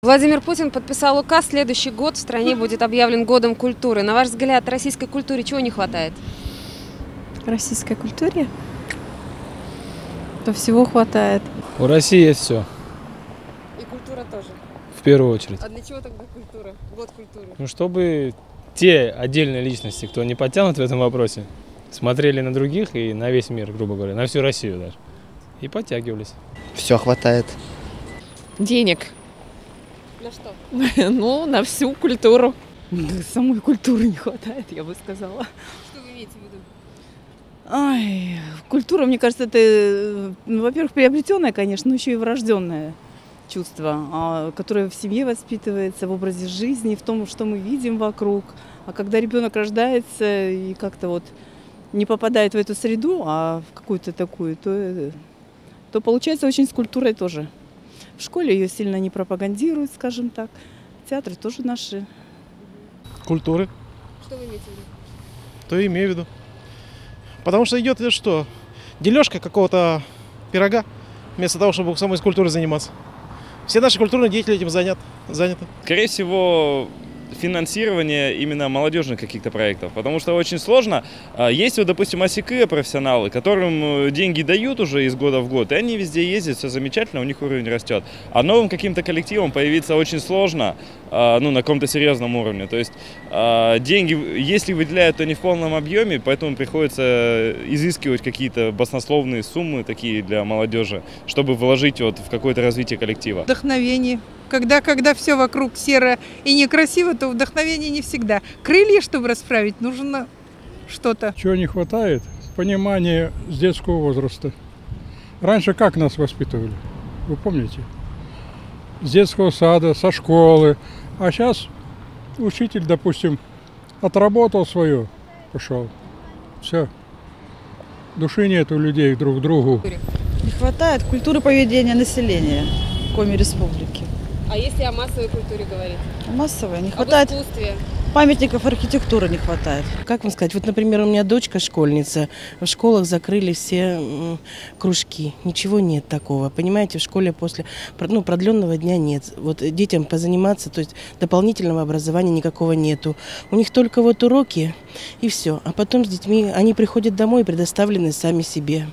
Владимир Путин подписал указ. Следующий год в стране будет объявлен годом культуры. На ваш взгляд, российской культуре чего не хватает? Российской культуре? То всего хватает. У России есть все, И культура тоже. в первую очередь. А для чего тогда культура? Год культуры. Ну, чтобы те отдельные личности, кто не подтянут в этом вопросе, смотрели на других и на весь мир, грубо говоря, на всю Россию даже, и подтягивались. Все хватает. Денег. На что? Ну, на всю культуру. Самой культуры не хватает, я бы сказала. Что вы имеете в виду? Ай, культура, мне кажется, это, во-первых, приобретенное, конечно, но еще и врожденное чувство, которое в семье воспитывается, в образе жизни, в том, что мы видим вокруг. А когда ребенок рождается и как-то вот не попадает в эту среду, а в какую-то такую, то получается очень с культурой тоже. В школе ее сильно не пропагандируют, скажем так. Театры тоже наши. Культуры, Что вы имеете в виду? то имею в виду. Потому что идет что? Дележка какого-то пирога, вместо того, чтобы самой культурой заниматься. Все наши культурные деятели этим заняты. Скорее всего, финансирование именно молодежных каких-то проектов, потому что очень сложно. Есть вот, допустим, АСИК профессионалы, которым деньги дают уже из года в год, и они везде ездят, все замечательно, у них уровень растет. А новым каким-то коллективам появиться очень сложно, ну, на каком-то серьезном уровне. То есть деньги, если выделяют, то не в полном объеме, поэтому приходится изыскивать какие-то баснословные суммы такие для молодежи, чтобы вложить вот в какое-то развитие коллектива. Вдохновение. Когда все вокруг серо и некрасиво, то вдохновение не всегда. Крылья, чтобы расправить, нужно что-то. Чего не хватает? Понимание с детского возраста. Раньше как нас воспитывали? Вы помните? С детского сада, со школы. А сейчас учитель, допустим, отработал свое, пошел. Все. Души нет у людей друг к другу. Не хватает культуры поведения населения Коми Республики. А если о массовой культуре говорить? Массовая не хватает. Об искусстве? Памятников архитектуры не хватает. Как вам сказать, вот, например, у меня дочка школьница, в школах закрыли все кружки, ничего нет такого, понимаете, в школе после продленного дня нет, вот детям позаниматься, то есть дополнительного образования никакого нету, у них только вот уроки и все, а потом с детьми, они приходят домой и предоставлены сами себе.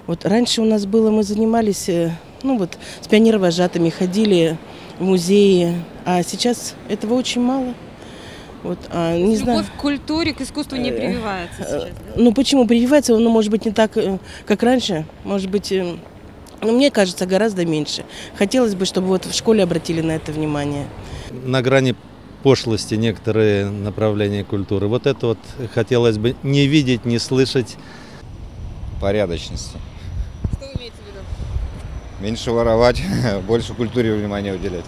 Вот раньше у нас было, мы занимались, с пионеровожатыми, ходили в музеи, а сейчас этого очень мало. Вот, не знаю. Любовь к культуре, к искусству не прививается сейчас, да? Ну почему прививается? Ну, может быть, не так, как раньше. Может быть, мне кажется, гораздо меньше. Хотелось бы, чтобы вот в школе обратили на это внимание. На грани пошлости некоторые направления культуры. Вот это вот хотелось бы не видеть, не слышать. Порядочности. Что вы имеете в виду? Меньше воровать, больше культуре внимания уделять.